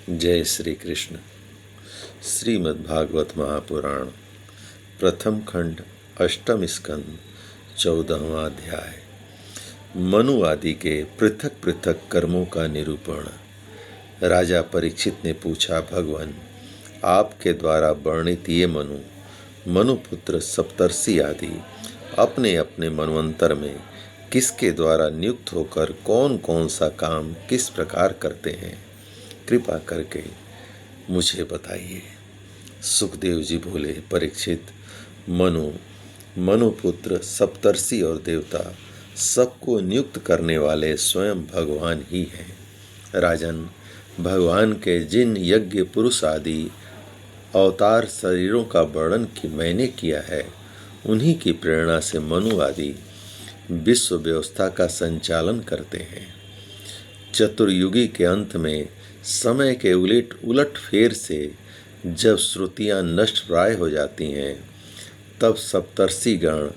जय श्री कृष्ण। श्रीमद् भागवत महापुराण प्रथम खंड अष्टम स्कंद 14वां अध्याय। मनु आदि के पृथक पृथक कर्मों का निरूपण। राजा परीक्षित ने पूछा, भगवान, आपके द्वारा वर्णित ये मनुपुत्र सप्तर्षि आदि अपने अपने मनवंतर में किसके द्वारा नियुक्त होकर कौन कौन सा काम किस प्रकार करते हैं, कृपा करके मुझे बताइए। सुखदेव जी बोले, परीक्षित, मनुपुत्र सप्तर्षि और देवता सबको नियुक्त करने वाले स्वयं भगवान ही हैं। राजन, भगवान के जिन यज्ञ पुरुष आदि अवतार शरीरों का वर्णन कि मैंने किया है, उन्हीं की प्रेरणा से मनु आदि विश्व व्यवस्था का संचालन करते हैं। चतुर्युगी के अंत में समय के उलट फेर से जब श्रुतियाँ नष्ट प्राय हो जाती हैं, तब सप्तर्षि गण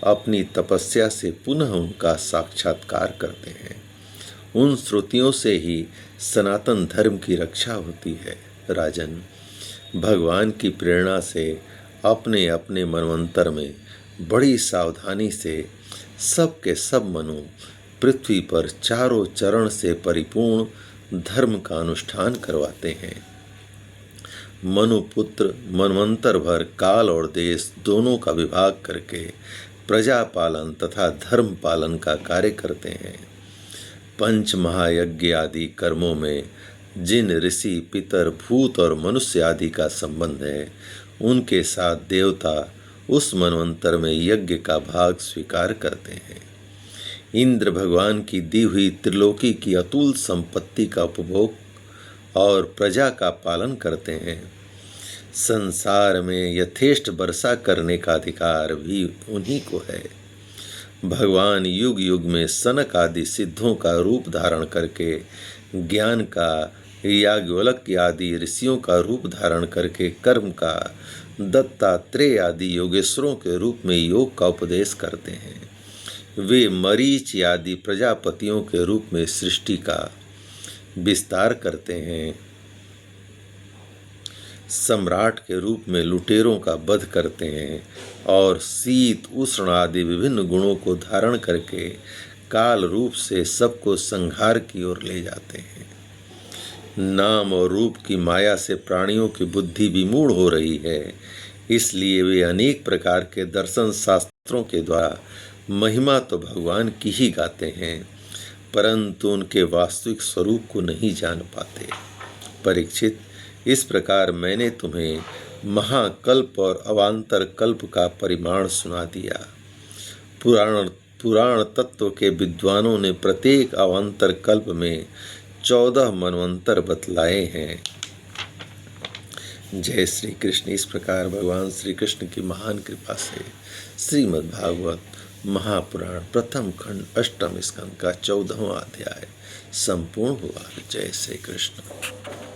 अपनी तपस्या से पुनः उनका साक्षात्कार करते हैं। उन श्रुतियों से ही सनातन धर्म की रक्षा होती है। राजन, भगवान की प्रेरणा से अपने अपने मनवंतर में बड़ी सावधानी से सब के सब मनु पृथ्वी पर चारों चरण से परिपूर्ण धर्म का अनुष्ठान करवाते हैं। मनुपुत्र मनवंतर भर काल और देश दोनों का विभाग करके प्रजा पालन तथा धर्म पालन का कार्य करते हैं। पंच महायज्ञ आदि कर्मों में जिन ऋषि, पितर, भूत और मनुष्य आदि का संबंध है, उनके साथ देवता उस मनवंतर में यज्ञ का भाग स्वीकार करते हैं। इंद्र भगवान की दी हुई त्रिलोकी की अतुल संपत्ति का उपभोग और प्रजा का पालन करते हैं। संसार में यथेष्ट वर्षा करने का अधिकार भी उन्हीं को है। भगवान युग युग में सनक आदि सिद्धों का रूप धारण करके ज्ञान का, याज्ञवल्क्य आदि ऋषियों का रूप धारण करके कर्म का, दत्तात्रेय आदि योगेश्वरों के रूप में योग का उपदेश करते हैं। वे मरीच आदि प्रजापतियों के रूप में सृष्टि का विस्तार करते हैं। सम्राट के रूप में लुटेरों का वध करते हैं और शीत, उष्ण आदि विभिन्न गुणों को धारण करके काल रूप से सबको संहार की ओर ले जाते हैं। नाम और रूप की माया से प्राणियों की बुद्धि विमूढ़ हो रही है, इसलिए वे अनेक प्रकार के दर्शन शास्त्रों के द्वारा महिमा तो भगवान की ही गाते हैं, परंतु उनके वास्तविक स्वरूप को नहीं जान पाते। परीक्षित, इस प्रकार मैंने तुम्हें महाकल्प और अवान्तर कल्प का परिमाण सुना दिया। पुराण तत्व के विद्वानों ने प्रत्येक अवान्तर कल्प में 14 मनवंतर बतलाए हैं। जय श्री कृष्ण। इस प्रकार भगवान श्री कृष्ण की महान कृपा से श्रीमद् भागवत महापुराण प्रथम खंड अष्टम स्कंद का 14वां अध्याय संपूर्ण हुआ। जय श्री कृष्ण।